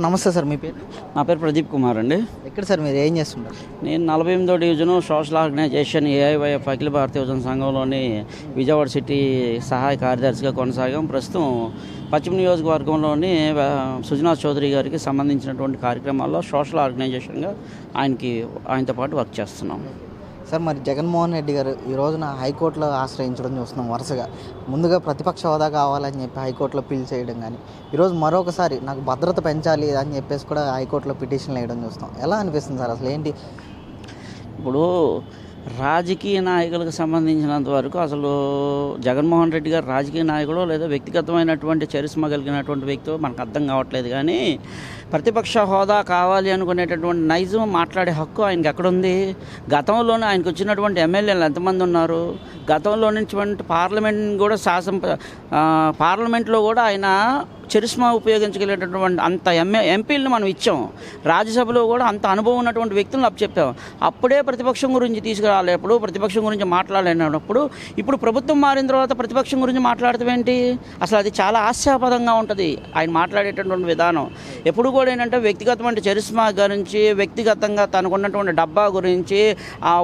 నమస్తే సార్, మీ పేరు? నా పేరు ప్రదీప్ కుమార్ అండి. ఎక్కడ సార్ మీరు ఏం చేస్తుంటారు? నేను 48వ డివిజను సోషల్ ఆర్గనైజేషన్ ఏఐవైఎఫ్ అఖిల భారతీయ యువజన సంఘంలోని విజయవాడ సిటీ సహాయ కార్యదర్శిగా కొనసాగాం. ప్రస్తుతం పశ్చిమ నియోజకవర్గంలోని సుజనా చౌదరి గారికి సంబంధించినటువంటి కార్యక్రమాల్లో సోషల్ ఆర్గనైజేషన్గా ఆయనతో పాటు వర్క్ చేస్తున్నాం. సార్, మరి జగన్మోహన్ రెడ్డి గారు ఈ రోజున హైకోర్టులో ఆశ్రయించడం చూస్తున్నాం. వరుసగా ముందుగా ప్రతిపక్ష హోదా కావాలని చెప్పి హైకోర్టులో పిల్ చేయడం, కానీ ఈరోజు మరొకసారి నాకు భద్రత పెంచాలి అని చెప్పేసి కూడా హైకోర్టులో పిటిషన్లు వేయడం చూస్తాం. ఎలా అనిపిస్తుంది సార్ అసలు ఏంటి? ఇప్పుడు రాజకీయ నాయకులకు సంబంధించినంత వరకు అసలు జగన్మోహన్ రెడ్డి గారు రాజకీయ నాయకుడు లేదా వ్యక్తిగతమైనటువంటి చరిస్మ కలిగినటువంటి వ్యక్తి మనకు అర్థం కావట్లేదు. కానీ ప్రతిపక్ష హోదా కావాలి అనుకునేటటువంటి నైజం మాట్లాడే హక్కు ఆయనకి ఎక్కడుంది? గతంలోనే ఆయనకు వచ్చినటువంటి ఎమ్మెల్యేలు ఎంతమంది ఉన్నారు? గతంలో నుంచి పార్లమెంట్ కూడా పార్లమెంట్లో కూడా ఆయన చరిస్మా ఉపయోగించగలిగేటటువంటి అంత ఎంపీలను మనం ఇచ్చాం. రాజ్యసభలో కూడా అంత అనుభవం ఉన్నటువంటి వ్యక్తులను చెప్పాం. అప్పుడే ప్రతిపక్షం గురించి తీసుకురాలేప్పుడు, ప్రతిపక్షం గురించి మాట్లాడలేనప్పుడు, ఇప్పుడు ప్రభుత్వం మారిన తర్వాత ప్రతిపక్షం గురించి మాట్లాడటం ఏంటి? అసలు అది చాలా హాస్యాస్పదంగా ఉంటుంది ఆయన మాట్లాడేటటువంటి విధానం. ఎప్పుడు కూడా ఏంటంటే వ్యక్తిగతమైన చరిస్మా గురించి, వ్యక్తిగతంగా తనకున్నటువంటి డబ్బా గురించి,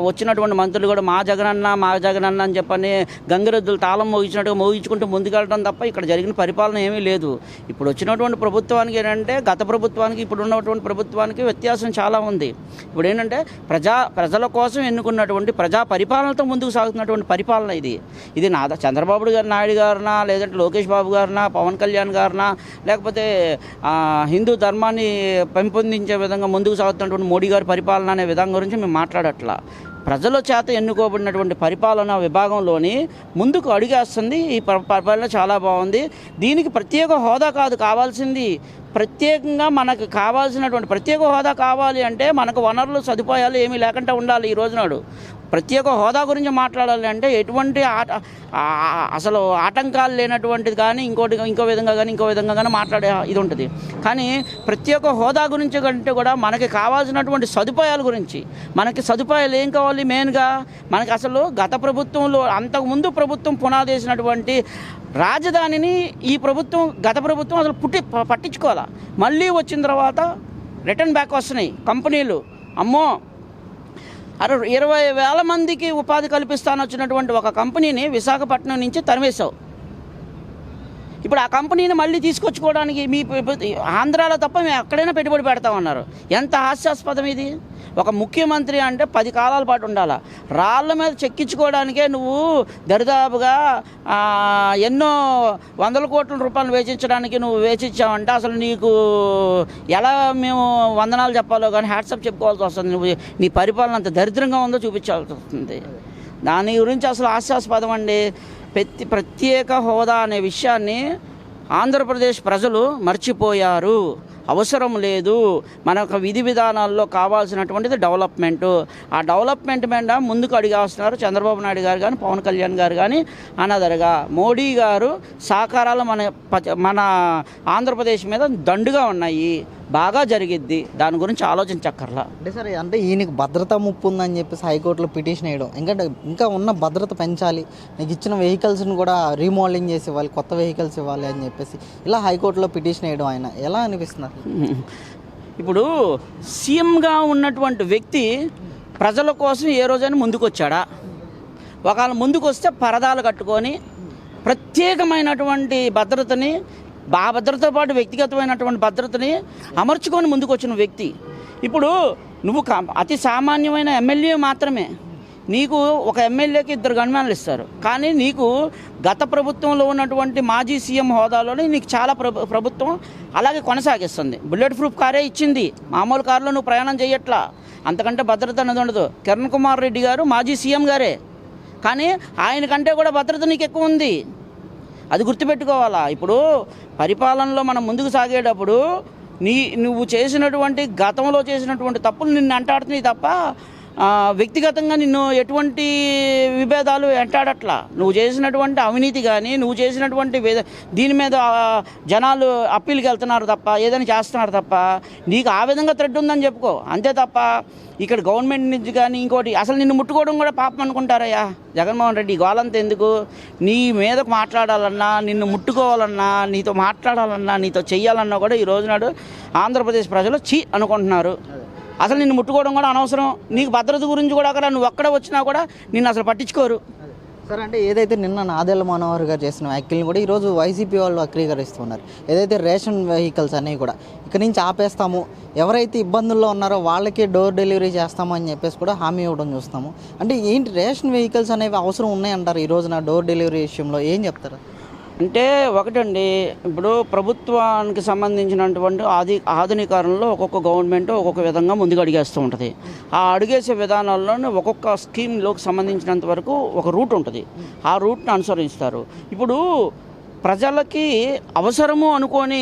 వచ్చినటువంటి మంత్రులు కూడా మా జగనన్న అని చెప్పని గంగిరెద్దులు తాళం మోగించినట్టుగా మోగించుకుంటూ ముందుకెళ్ళడం తప్ప ఇక్కడ జరిగిన పరిపాలన ఏమీ లేదు. ఇప్పుడు వచ్చినటువంటి ప్రభుత్వానికి ఏంటంటే గత ప్రభుత్వానికి ఇప్పుడు ఉన్నటువంటి ప్రభుత్వానికి వ్యత్యాసం చాలా ఉంది. ఇప్పుడు ఏంటంటే ప్రజల కోసం ఎన్నుకున్నటువంటి ప్రజా పరిపాలనతో ముందుకు సాగుతున్నటువంటి పరిపాలన ఇది చంద్రబాబు నాయుడు గారినా, లేదంటే లోకేష్ బాబు గారినా, పవన్ కళ్యాణ్ గారినా, లేకపోతే హిందూ ధర్మాన్ని పెంపొందించే విధంగా ముందుకు సాగుతున్నటువంటి మోడీ గారి పరిపాలన అనే విధానం గురించి మేము మాట్లాడట్లా. ప్రజల చేత ఎన్నుకోబడినటువంటి పరిపాలనా విభాగంలోని ముందుకు అడుగేస్తుంది. ఈ పరిపాలన చాలా బాగుంది. దీనికి ప్రత్యేక హోదా కాదు కావాల్సింది. ప్రత్యేకంగా మనకు కావాల్సినటువంటి ప్రత్యేక హోదా కావాలి అంటే మనకు వనరులు సదుపాయాలు ఏమీ లేకుండా ఉండాలి. ఈ రోజునాడు ప్రత్యేక హోదా గురించి మాట్లాడాలి అంటే ఎటువంటి అసలు ఆటంకాలు లేనటువంటిది కానీ ఇంకో విధంగా కానీ మాట్లాడే ఇది ఉంటుంది. కానీ ప్రత్యేక హోదా గురించి కంటే కూడా మనకి కావాల్సినటువంటి సదుపాయాల గురించి, మనకి సదుపాయాలు ఏం కావాలి? మెయిన్గా మనకి అసలు గత ప్రభుత్వంలో అంతకుముందు ప్రభుత్వం పునాదేసినటువంటి రాజధానిని గత ప్రభుత్వం అసలు పట్టించుకోవాలా. మళ్ళీ వచ్చిన తర్వాత రిటర్న్ బ్యాక్ వస్తున్నాయి కంపెనీలు. అమ్మో 20,000 మందికి ఉపాధి కల్పిస్తాను వచ్చినటువంటి ఒక కంపెనీని విశాఖపట్నం నుంచి తరిమేశావు. ఇప్పుడు ఆ కంపెనీని మళ్ళీ తీసుకొచ్చుకోవడానికి మీ ఆంధ్రాలో తప్ప మేము ఎక్కడైనా పెట్టుబడి పెడతామన్నారు. ఎంత హాస్యాస్పదం ఇది! ఒక ముఖ్యమంత్రి అంటే 10 కాలాల పాటు ఉండాలి. రాళ్ళ మీద చెక్కించుకోవడానికే నువ్వు దరిదాపుగా ఎన్నో వందల కోట్ల రూపాయలు వేచించడానికి నువ్వు వేచించావంటే అసలు నీకు ఎలా మేము వందనాలు చెప్పాలో కానీ హ్యాట్సప్ చెప్పుకోవాల్సి వస్తుంది. నువ్వు నీ పరిపాలన అంత దరిద్రంగా ఉందో చూపించాల్సి వస్తుంది. దాని గురించి అసలు హాస్యాస్పదం అండి. ప్రత్యేక హోదా అనే విషయాన్ని ఆంధ్రప్రదేశ్ ప్రజలు మర్చిపోయారు. అవసరం లేదు. మనకు విధి విధానాల్లో కావాల్సినటువంటిది డెవలప్మెంటు. ఆ డెవలప్మెంట్ మీద ముందుకు అడిగేస్తున్నారు చంద్రబాబు నాయుడు గారు కానీ, పవన్ కళ్యాణ్ గారు కానీ. అనదరగా మోడీ గారు సహకారాలు మన ఆంధ్రప్రదేశ్ మీద దండుగా ఉన్నాయి. బాగా జరిగిద్ది. దాని గురించి ఆలోచించక్కర్లా. అంటే సరే, అంటే ఈయనకి భద్రతా ముప్పు ఉందని చెప్పేసి హైకోర్టులో పిటిషన్ వేయడం, ఎందుకంటే ఇంకా ఉన్న భద్రత పెంచాలి, నీకు ఇచ్చిన వెహికల్స్ని కూడా రీమోడలింగ్ చేసి ఇవ్వాలి, కొత్త వెహికల్స్ ఇవ్వాలి అని చెప్పేసి ఇలా హైకోర్టులో పిటిషన్ వేయడం ఆయన ఎలా అనిపిస్తున్నారు? ఇప్పుడు సీఎంగా ఉన్నటువంటి వ్యక్తి ప్రజల కోసం ఏ రోజైనా ముందుకు వచ్చాడా? ఒకవేళ ముందుకు వస్తే పరదాలు కట్టుకొని ప్రత్యేకమైనటువంటి భద్రతని, భద్రతతో పాటు వ్యక్తిగతమైనటువంటి భద్రతని అమర్చుకొని ముందుకు వచ్చిన వ్యక్తి. ఇప్పుడు నువ్వు అతి సామాన్యమైన ఎమ్మెల్యే మాత్రమే. నీకు ఒక ఎమ్మెల్యేకి 2 గన్మ్యాన్లు ఇస్తారు. కానీ నీకు గత ప్రభుత్వంలో ఉన్నటువంటి మాజీ సీఎం హోదాలోనే నీకు చాలా ప్రభుత్వం అలాగే కొనసాగిస్తుంది. బుల్లెట్ ప్రూఫ్ కారే ఇచ్చింది. మామూలు కారులో నువ్వు ప్రయాణం చేయట్లా. అంతకంటే భద్రత అనేది ఉండదు. కిరణ్ కుమార్ రెడ్డి గారు మాజీ సీఎం గారే, కానీ ఆయన కంటే కూడా భద్రత నీకు ఎక్కువ ఉంది. అది గుర్తుపెట్టుకోవాలా. ఇప్పుడు పరిపాలనలో మనం ముందుకు సాగేటప్పుడు నువ్వు చేసినటువంటి గతంలో చేసినటువంటి తప్పులు నిన్ను అంటాడుతున్నాయి తప్ప వ్యక్తిగతంగా నిన్ను ఎటువంటి విభేదాలు వెంటాడట్లా. నువ్వు చేసినటువంటి అవినీతి కానీ నువ్వు చేసినటువంటి దీని మీద జనాలు అప్పీల్కి వెళ్తున్నారు తప్ప, ఏదైనా చేస్తున్నారు తప్ప, నీకు ఆ విధంగా థ్రెడ్ ఉందని చెప్పుకో, అంతే తప్ప ఇక్కడ గవర్నమెంట్ నుంచి కానీ ఇంకోటి అసలు నిన్ను ముట్టుకోవడం కూడా పాపం అనుకుంటారయ్యా. జగన్మోహన్ రెడ్డి గోలంతా ఎందుకు? నీ మీదకు మాట్లాడాలన్నా, నిన్ను ముట్టుకోవాలన్నా, నీతో మాట్లాడాలన్నా, నీతో చెయ్యాలన్నా కూడా ఈ రోజునాడు ఆంధ్రప్రదేశ్ ప్రజలు చీ అనుకుంటున్నారు. అసలు నిన్ను ముట్టుకోవడం కూడా అనవసరం. నీకు భద్రత గురించి కూడా అక్కడ నువ్వు ఎక్కడ వచ్చినా కూడా నిన్ను అసలు పట్టించుకోరు. సార్ అంటే ఏదైతే నిన్న నాదెళ్ల మనోహర్ గారు చేసిన వ్యాఖ్యలను కూడా ఈరోజు వైసీపీ వాళ్ళు వక్రీకరిస్తున్నారు. ఏదైతే రేషన్ వెహికల్స్ అనేవి కూడా ఇక్కడి నుంచి ఆపేస్తాము, ఎవరైతే ఇబ్బందుల్లో ఉన్నారో వాళ్ళకి డోర్ డెలివరీ చేస్తాము అని చెప్పేసి కూడా హామీ ఇవ్వడం చూస్తాము. అంటే ఏంటి రేషన్ వెహికల్స్ అనేవి అవసరం ఉన్నాయంటారు ఈ రోజున డోర్ డెలివరీ విషయంలో ఏం చెప్తారు? అంటే ఒకటండి, ఇప్పుడు ప్రభుత్వానికి సంబంధించినటువంటి ఆధునీకరణలో ఒక్కొక్క గవర్నమెంట్ ఒక్కొక్క విధంగా ముందుకు అడిగేస్తూ ఉంటుంది. ఆ అడిగేసే విధానాల్లోనే ఒక్కొక్క స్కీమ్లోకి సంబంధించినంత వరకు ఒక రూట్ ఉంటుంది. ఆ రూట్ని అనుసరిస్తారు. ఇప్పుడు ప్రజలకి అవసరము అనుకొని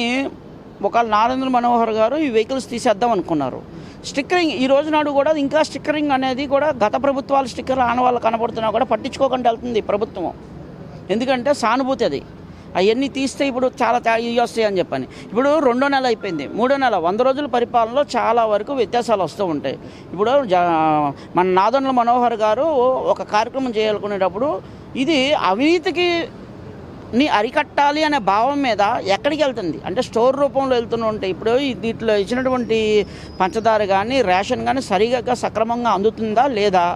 ఒకవేళ నారేంద్ర మనోహర్ గారు ఈ వెహికల్స్ తీసేద్దాం అనుకున్నారు. స్టిక్కరింగ్ ఈ రోజు నాడు కూడా ఇంకా స్టిక్కరింగ్ అనేది కూడా గత ప్రభుత్వాల స్టిక్కర్ ఆనవాళ్ళు కనబడుతున్నా కూడా పట్టించుకోకుండా వెళ్తుంది ప్రభుత్వం. ఎందుకంటే సానుభూతి అది. అవన్నీ తీస్తే ఇప్పుడు చాలా ఇవి వస్తాయి అని చెప్పని. ఇప్పుడు 2వ నెల అయిపోయింది, 3వ నెల 100 రోజుల పరిపాలనలో చాలా వరకు వ్యత్యాసాలు వస్తూ ఉంటాయి. ఇప్పుడు మన నాదెళ్ల మనోహర్ గారు ఒక కార్యక్రమం చేయాలనుకునేటప్పుడు ఇది అవినీతికి అరికట్టాలి అనే భావం మీద ఎక్కడికి వెళ్తుంది అంటే స్టోర్ రూపంలో వెళ్తూనే ఉంటాయి. ఇప్పుడు దీంట్లో ఇచ్చినటువంటి పంచదార కానీ రేషన్ కానీ సరిగా సక్రమంగా అందుతుందా లేదా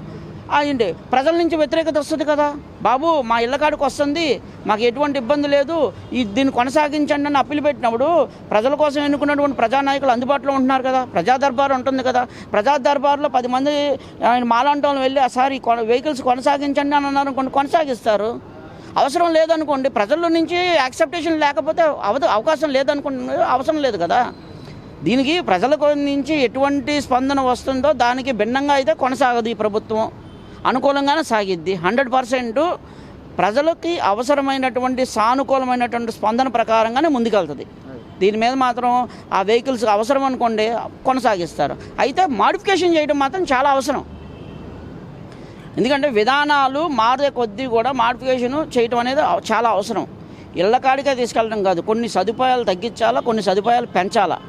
ఏంటి ప్రజల నుంచి వ్యతిరేకత వస్తుంది కదా. బాబు మా ఇళ్ళ కాడికి వస్తుంది, మాకు ఎటువంటి ఇబ్బంది లేదు, దీన్ని కొనసాగించండి అని అప్పీలు పెట్టినప్పుడు ప్రజల కోసం ఎన్నుకున్నటువంటి ప్రజానాయకులు అందుబాటులో ఉంటున్నారు కదా. ప్రజా దర్బార్ ఉంటుంది కదా. ప్రజా దర్బార్లో 10 మంది ఆయన మాలాంటి వాళ్ళు వెళ్ళి సార్ ఈ వెహికల్స్ కొనసాగించండి అని అన్నారు అనుకోండి, కొనసాగిస్తారు. అవసరం లేదనుకోండి, ప్రజల నుంచి యాక్సెప్టేషన్ లేకపోతే అవకాశం లేదనుకోండి, అవసరం లేదు కదా. దీనికి ప్రజల నుంచి ఎటువంటి స్పందన వస్తుందో దానికి భిన్నంగా అయితే కొనసాగదు ఈ ప్రభుత్వం, అనుకూలంగానే సాగిద్ది. 100% ప్రజలకి అవసరమైనటువంటి సానుకూలమైనటువంటి స్పందన ప్రకారంగానే ముందుకెళ్తుంది. దీని మీద మాత్రం ఆ వెహికల్స్ అవసరం అనుకోండి కొనసాగిస్తారు. అయితే మాడిఫికేషన్ చేయడం మాత్రం చాలా అవసరం. ఎందుకంటే విధానాలు మారే కొద్దీ కూడా మాడిఫికేషన్ చేయడం అనేది చాలా అవసరం. ఇళ్ళ కాడికే తీసుకెళ్ళడం కాదు, కొన్ని సదుపాయాలు తగ్గించాలా, కొన్ని సదుపాయాలు పెంచాలా,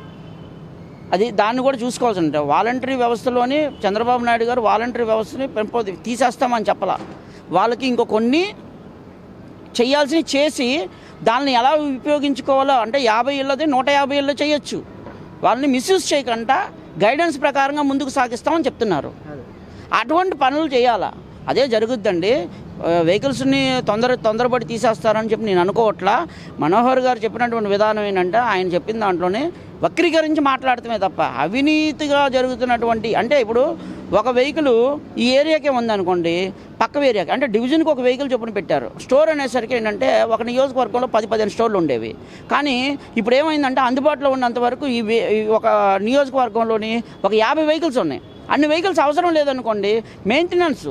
అది దాన్ని కూడా చూసుకోవాల్సి ఉంటుంది. వాలంటరీ వ్యవస్థలోని చంద్రబాబు నాయుడు గారు వాలంటరీ వ్యవస్థని తీసేస్తామని చెప్పాల. వాళ్ళకి ఇంకో కొన్ని చేయాల్సినవి చేసి దాన్ని ఎలా ఉపయోగించుకోవాలో అంటే 50 ఇళ్ళది 150 ఇళ్ళు చేయొచ్చు. వాళ్ళని మిస్యూజ్ చేయకుండా గైడెన్స్ ప్రకారంగా ముందుకు సాగిస్తామని చెప్తున్నారు. అటువంటి పనులు చేయాలా, అదే జరుగుద్దండి. వెహికల్స్ని తొందరపడి తీసేస్తారని చెప్పి నేను అనుకోవట్లా. మనోహర్ గారు చెప్పినటువంటి విధానం ఏంటంటే ఆయన చెప్పిన దాంట్లోనే వక్రీకరించి మాట్లాడటమే తప్ప అవినీతిగా జరుగుతున్నటువంటి అంటే ఇప్పుడు ఒక వెహికల్ ఈ ఏరియాకే ఉందనుకోండి, పక్క ఏరియాకి అంటే డివిజన్కి ఒక వెహికల్ చొప్పున పెట్టారు. స్టోర్ అనేసరికి ఏంటంటే ఒక నియోజకవర్గంలో 10-15 స్టోర్లు ఉండేవి. కానీ ఇప్పుడు ఏమైందంటే అందుబాటులో ఉన్నంత వరకు ఈ ఒక నియోజకవర్గంలోని ఒక 50 వెహికల్స్ ఉన్నాయి. అన్ని వెహికల్స్ అవసరం లేదనుకోండి, మెయింటెనెన్స్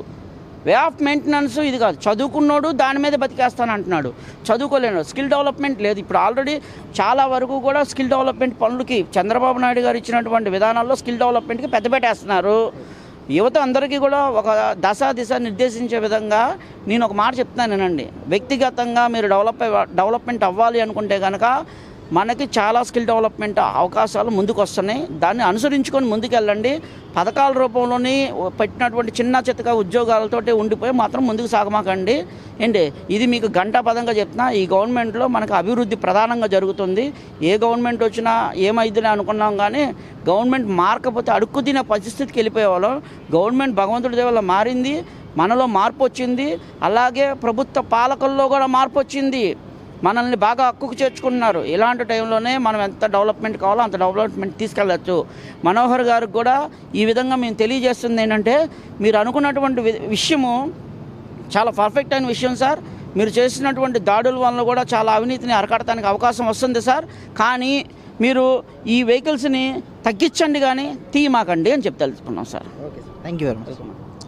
వే ఆఫ్ మెయింటెనెన్స్ ఇది కాదు. చదువుకున్నాడు దాని మీద బతికేస్తాను అంటున్నాడు, చదువుకోలేడు. స్కిల్ డెవలప్మెంట్ లేదు. ఇప్పుడు ఆల్రెడీ చాలా వరకు కూడా స్కిల్ డెవలప్మెంట్ పనులకి చంద్రబాబు నాయుడు గారు ఇచ్చినటువంటి విధానాల్లో స్కిల్ డెవలప్మెంట్కి పెద్ద పెట్టేస్తున్నారు. యువత అందరికీ కూడా ఒక దిశ నిర్దేశించే విధంగా నేను ఒక మాట చెప్తానేనండి. వ్యక్తిగతంగా మీరు డెవలప్మెంట్ అవ్వాలి అనుకుంటే కనుక మనకి చాలా స్కిల్ డెవలప్మెంట్ అవకాశాలు ముందుకు వస్తున్నాయి. దాన్ని అనుసరించుకొని ముందుకెళ్ళండి. పథకాల రూపంలోని పెట్టినటువంటి చిన్న చితక ఉద్యోగాలతోటి ఉండిపోయి మాత్రం ముందుకు సాగమాకండి. ఏంటి ఇది మీకు గంటాపదంగా చెప్తున్నా. ఈ గవర్నమెంట్లో మనకు అభివృద్ధి ప్రధానంగా జరుగుతుంది. ఏ గవర్నమెంట్ వచ్చినా ఏమైందని అనుకున్నాం, కానీ గవర్నమెంట్ మారకపోతే అడుక్కు తినే పరిస్థితికి వెళ్ళిపోయేవాళ్ళం. గవర్నమెంట్ భగవంతుడి దేవల్ల మారింది, మనలో మార్పు వచ్చింది. అలాగే ప్రభుత్వ పాలకుల్లో కూడా మార్పు వచ్చింది. మనల్ని బాగా హక్కుకు చేర్చుకుంటున్నారు. ఇలాంటి టైంలోనే మనం ఎంత డెవలప్మెంట్ కావాలో అంత డెవలప్మెంట్ తీసుకెళ్ళచ్చు. మనోహర్ గారికి కూడా ఈ విధంగా మేము తెలియజేస్తుంది ఏంటంటే, మీరు అనుకున్నటువంటి విషయము చాలా పర్ఫెక్ట్ అయిన విషయం సార్. మీరు చేసినటువంటి దాడుల వల్ల కూడా చాలా అవినీతిని అరకడటానికి అవకాశం వస్తుంది సార్. కానీ మీరు ఈ వెహికల్స్ని తగ్గించండి కానీ తీయమాకండి అని చెప్పి తెలుసుకున్నాం sir. Okay sir, thank you very much.